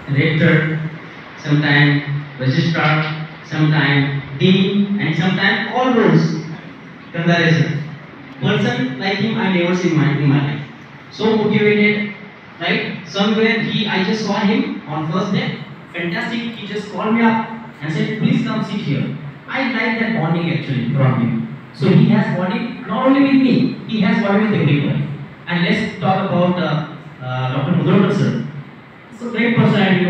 rector, sometimes registrar, sometimes dean, and sometimes all roles. Comparison. Person like him I never seen in my life. So motivated, right? Somewhere I just saw him on first day. Fantastic. He just called me up and said, please come sit here. I like that bonding actually from him. So he has bonding not only with me, he has bonding with everybody. And let's talk about Dr. Mudrokar sir. So great personality,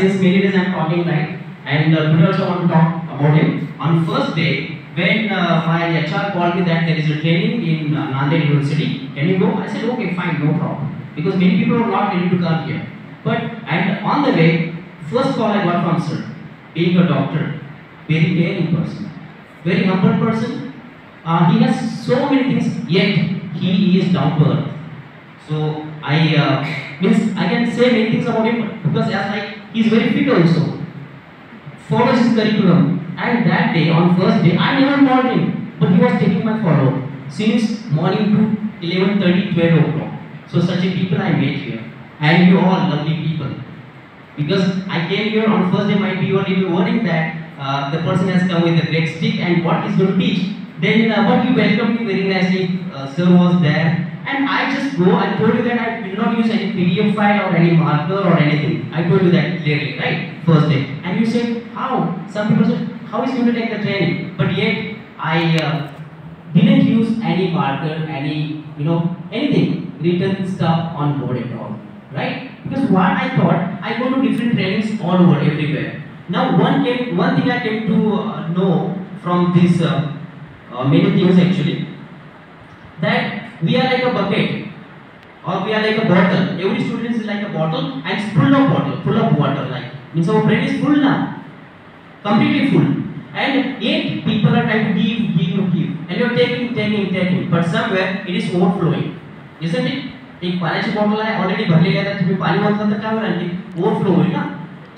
since many days I am talking right, and today also want to talk about him. On first day, when my HR called me that there is a training in Nanded University, can you go? I said okay, fine, no problem, because many people are not ready to come here. But and on the way, first call I got from sir, being a doctor, very caring person, very humble person. He has so many things, yet he is down to earth. So I can say many things about him because as like he is very fit also, follows his curriculum. And that day, on first day, I never called him, but he was taking my follow since morning to 11:30, 12 o'clock. So such a people I met here, and you all lovely people. Because I came here on first day, might be you are little worrying that the person has come with a great stick and what he's going to teach. Then but you welcomed me very nicely. Sir was there. And I just go, I told you that I did not use any PDF file or any marker or anything. I told you that clearly, right? First day. And you said, how? Some people said, how is going to take the training? But yet, I didn't use any marker, any, anything, written stuff on board at all. Right? Because what I thought, I go to different trainings all over, everywhere. Now, one thing I came to know from this many things actually, that we are like a bucket or we are like a bottle. Every student is like a bottle and it's full of water. Like means our brain is full now, completely full. And yet people are trying to give, and you're taking. But somewhere it is overflowing, isn't it? एक पाण्याची bottle आहे already भरलेली आहे, तर तुम्ही पाणी वापरता तर काय होईल ओव्हरफ्लो होईल ना.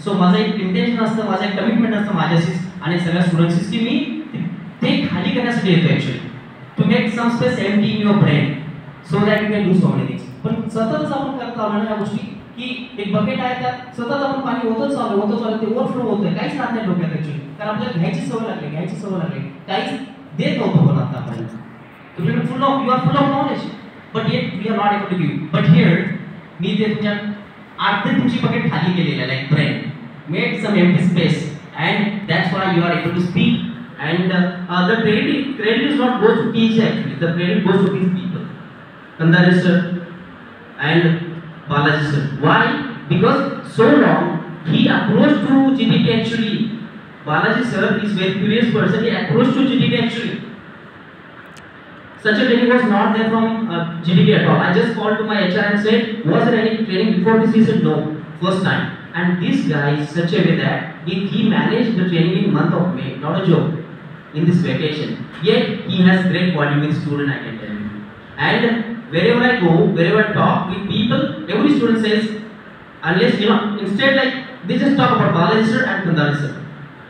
सो माझं एक इंटेन्शन असतं, माझं एक कमिटमेंट असतं माझ्याशीच आणि सगळ्या स्टुडंट्सशीच की मी ते खाली करण्यासाठी येतो actually. To make some space empty in your brain so that you can do so many things. पण सततच आपण करत आलो ना या गोष्टी की एक बकेट आहे त्यात सतत आपण पाणी होतच चालू ते ओव्हरफ्लो होतंय, काहीच राहत नाही डोक्यात ॲक्च्युअली. कारण आपल्याला घ्यायची सवय लागली काहीच देत नव्हतं पण आतापर्यंत. तुम्ही full of knowledge but yet we are not able to give. But here मी ते तुमच्या अर्धे तुमची बकेट खाली केलेली आहे like brain made some empty space and that's why you are able to speak. And the credit is not goes to teach actually. The credit goes to these people, Kandari sir and Balaji sir. Why? Because so long he approached to GTT actually. Balaji sir is very curious person. He approached to GTT actually. Such a training was not there from GTT at all. I just called to my HR and said, was there any training before this? He said no, first time. And this guy is such a way that he managed the training in month of May, not a joke. In this vacation, yet he has great bonding with student, I can tell you. And wherever I go, wherever I talk with people, every student says, unless instead like they just talk about Balaji sir and Kandari sir.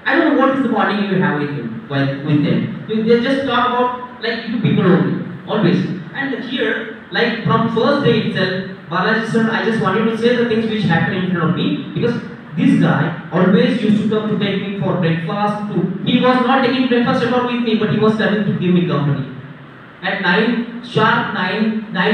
I don't know what is the bonding you have with him, with them. They just talk about like you people only, always. And here, like from first day itself, Balaji sir, I just wanted to say the things which happened in front of me because this guy always used to come to take me for breakfast too. He was not taking breakfast at all with me, but he was coming to give me company. At 9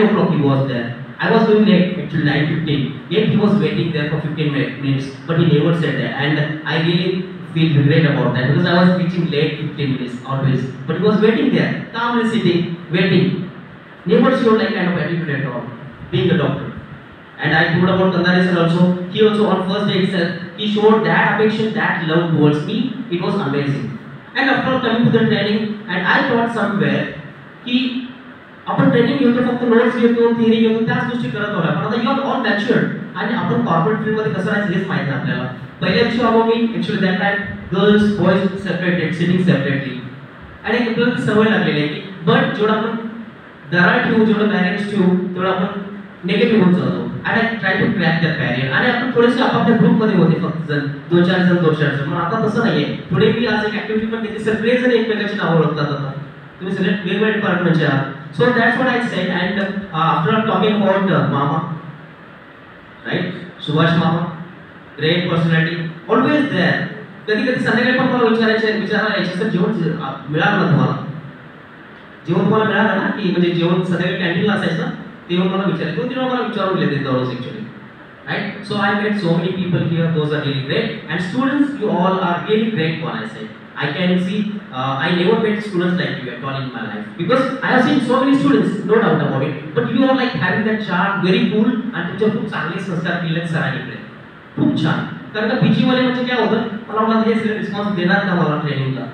o'clock he was there. I was going late, actually 9:15. Yet he was waiting there for 15 minutes, but he never said that. And I really feel regret about that because I was reaching late 15 minutes always. But he was waiting there, calmly sitting, waiting. Never showed like kind of attitude at all, being a doctor. And I told about Kandari sir also. He also on first day itself, he showed that affection, that love towards me. It was amazing. And after coming to the training, and I thought somewhere की आपण training घेतो फक्त notes घेतो theory घेतो त्याच गोष्टी करत आहोत. पण आता यू आर ऑल मॅच्युअर्ड आणि आपण कॉर्पोरेट फील्ड मध्ये कसं राहायचं हेच माहिती आहे आपल्याला. पहिल्या दिवशी आलो मी actually that time girls boys separated sitting separately आणि आपल्याला सवय लागलेली आहे की बट जेवढं आपण दरार ठेवू जेवढं बॅलन्स ठेवू तेवढं आपण नेगेटिव्ह होत जातो. आणि I try to crack that barrier आणि आपण थोडेसे आपापल्या ग्रुपमध्ये होते फक्त जण 2-4 जण. पण आता तसं नाहीये. पुढे मी आज एक ऍक्टिव्हिटी पण घेतली, सगळे जण एकमेकांची नावं ओळखतात आता. तुम्ही सगळे वेगवेगळ्या डिपार्टमेंटचे आहात. So that's what I said. And after talking about मामा, राईट, सुभाष मामा, ग्रेट पर्सनॅलिटी, ऑलवेज देअर. कधी कधी संध्याकाळी पण मला विचारायचे सर जेवण मिळालं ना तुम्हाला, जेवण तुम्हाला मिळालं ना, की म्हणजे जेवण संध्याकाळी कॅन्टीनला असायचं ना, तेव्हा मला विचारायचे, 2-3 वेळा मला विचारून गेले ते दररोज actually. Right? So I met so many people here, those are really great. And students, you all are really great one, I say. I can see, I never met students like you at all in my life. Because I have seen so many students, no doubt about it. But you are like having that charm, very cool, and तुमचे खूप चांगले संस्कार केले सरांनी. खूप छान. कारण का पीजी वाले म्हणजे काय होतं, मला वाटलं हे सगळे रिस्पॉन्स देणार का मला ट्रेनिंगला.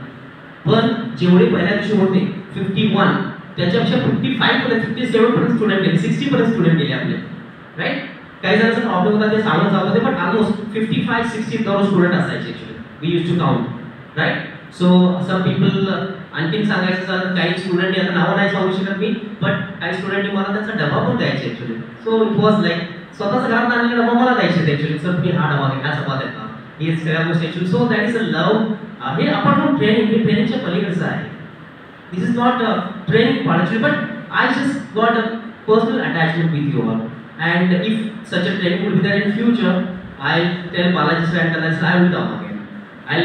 पण जेवढे पहिल्या दिवशी होते 51, त्याच्यापेक्षा 55 पर्यंत 57 पर्यंत स्टुडंट गेले, 60 पर्यंत स्टुडंट गेले आपले. राईट? काही जणांचा प्रॉब्लेम होता ते सांगत जात होते, पण ऑलमोस्ट 55-60 दररोज स्टुडंट असायचे actually. We use to count. Right? So some people, आणखीन सांगायचं तर काही स्टुडंटनी, आता नावं नाही सांगू शकत मी, बट काही स्टुडंटनी मला त्यांचा डबा पण द्यायचे actually. So it was like स्वतःचा घरात आणलेला डबा मला द्यायचे ॲक्च्युली. सर तुम्ही हा डबा घ्या, चपात्या देता, हे सगळ्या गोष्टी actually. So that is a love. हे अपार्ट फ्रॉम ट्रेनिंग, हे ट्रेनिंगच्या पलीकडचं आहे. This is not training part actually, but I just got a personal attachment with you all. And if such a training would be there in future, I'll tell Balaji sir and Kalan sir, I will come again. I'll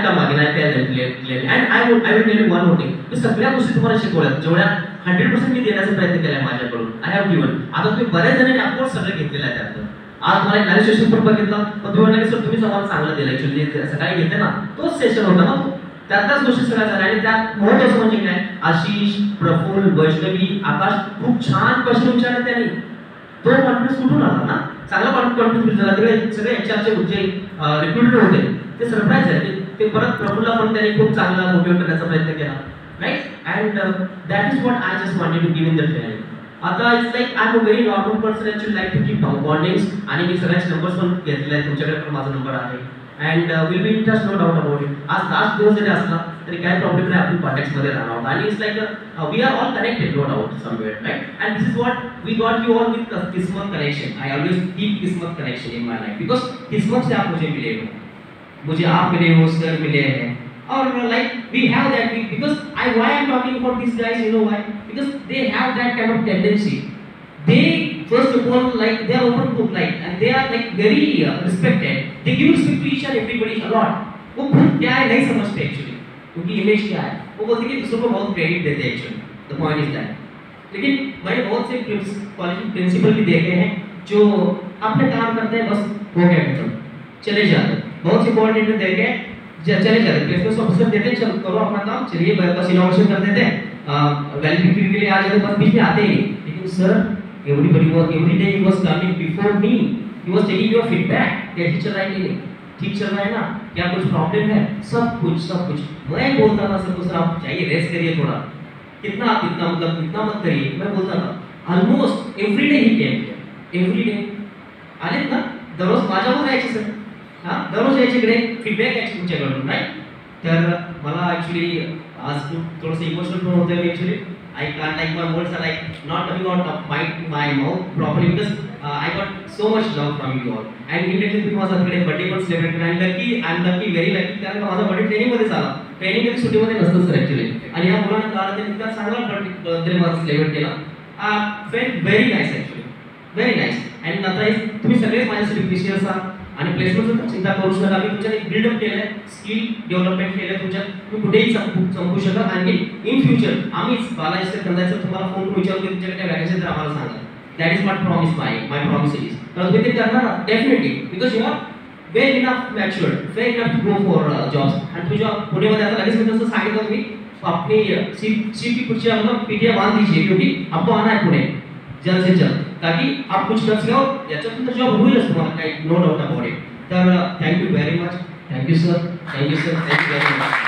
come again. I'll tell them clearly. And I will tell you one more thing. मी सगळ्या गोष्टी तुम्हाला शिकवल्यात, जेवढ्या 100% मी देण्याचा प्रयत्न केला आहे माझ्याकडून. I have given. आता तुम्ही बऱ्याच जणांनी अफकोर्स सगळं घेतलेलं आहे त्यातलं. आज मला एक लाईव्ह सेशन पण बघितलं, पण तुम्ही म्हणाले सर तुम्ही आम्हाला चांगलं दिलं ॲक्च्युली. सकाळी घेते ना, तोच सेशन होता ना तो. त्यातल्याच गोष्टी सगळ्या झाल्या. आणि त्यात महत्त्वाचं म्हणजे काय, आशिष, प्रफुल्ल, वैष्णवी, आकाश खूप छान प्रश्न विचारले त्यांनी. तो कॉन्फिडन्स कुठून आला ना, चांगला कॉन्फिडन्स झाला. तिकडे सगळे एचआरचे जे रिक्रुटर होते ते सरप्राईज झाले. ते परत प्रफुल्लला पण त्यांनी खूप चांगला मोटिवेट करण्याचा प्रयत्न केला. Right? And that is what I just wanted to give in the training. आता it's like I am a very normal person actually, like to keep bondings. आणि मी सगळ्यांचे नंबर्स पण घेतले आहेत, तुमच्याकडे पण माझा नंबर आहे. And will be in touch, no doubt about it. आज लास्ट दिवस जरी असला तरी काय प्रॉब्लेम नाही, आपण कॉन्टॅक्टमध्ये राहणार आहोत. आणि it's like we are all connected, no doubt somewhere. Right? And this is what we got you all with किस्मत कनेक्शन. आई ऑलवेज कीप किस्मत connection in my life, because किस्मत से आप मुझे मिले हो, मुझे आप मिले हो, सर मिले हैं. और like we have that, because why I'm talking about these guys, you know why? Because they have that kind of tendency. They first of all, like, they are open book, like, and they are like very respected. They give respect to each and everybody a lot. वो खुद क्या है नहीं समझते actually, क्योंकि image क्या है, वो बोलते कि दूसरों को बहुत क्रेडिट देते हैं actually. The point is that. लेकिन मैंने बहुत से कॉलेज प्रिंसिपल भी देखे हैं जो अपने काम करते हैं, बस हो गया खत्म, चले जाते. बहुत से कोऑर्डिनेटर देखे चले जाते, प्लेसमेंट ऑफिसर देते हैं, चलो करो अपना काम, चलिए बस इनोवेशन कर देते हैं, वैलिडिटी के लिए आ जाते, बस बीच में आते ही. लेकिन sir every day he was coming before me, he was taking your feedback, कैसे चल रहा है कि नहीं, ठीक चल रहा है ना, क्या कुछ प्रॉब्लम है, सब कुछ. मैं बोलता था सर, सर आप जाइए रेस्ट करिए थोड़ा, कितना मतलब कितना मत करिए. मैं बोलता था ऑलमोस्ट एवरी डे ही केम, एवरी डे आले ना, दररोज माझ्यावर यायचे सर. हां, दररोज यायचे इकडे फीडबॅक यायचे तुमच्याकडून. राईट? तर मला ॲक्च्युली आज खूप थोडंसं इमोशनल पण होतं मी actually. I can't, like, my words are like not coming out of my mouth properly, because I got so much love from you all. And immediately तुम्ही माझा तिकडे बर्थडे पण सेलिब्रेट केला. I'm lucky, very lucky, कारण माझा birthday ट्रेनिंगमध्ये झाला. Training कधी सुट्टीमध्ये नसतं सर ॲक्च्युली. आणि या मुलांना कळलं ते इतका चांगला बर्थडे माझा सेलिब्रेट केला. Felt very nice actually, very nice. आणि आता तुम्ही सगळेच माझ्यासाठी प्रिशियस आहात. आणि प्लेसमेंटचं तर चिंता करू नका, मी तुमच्यात एक बिल्डअप केलं आहे, स्किल डेव्हलपमेंट केलं आहे तुमच्यात. तुम्ही कुठेही चमकू शकता. आणि इन फ्युचर आम्हीच बालाजी सर कंदायचं तुम्हाला फोन करून विचारू की तुमच्याकडे काय व्हॅकन्सी तर आम्हाला सांगा. That is my promise, my promise is. तर तुम्ही ते करणार ना definitely, because you are well enough matured, well enough to go for jobs. आणि तुझ्या पुण्यामध्ये आता लगेच मी जसं सांगितलं तुम्ही अपनी सीट की कुर्सियाँ मतलब पीटियाँ बांध दीजिए, क्योंकि आपको आना है पुणे जल्द से जल्द, ताकि आप कुछ कर सको. याच्यातून तर जॉब होईलच तुम्हाला, काही नो डाऊट अबाउट इट. तर thank you very much. Thank you sir, thank you sir, thank you very much.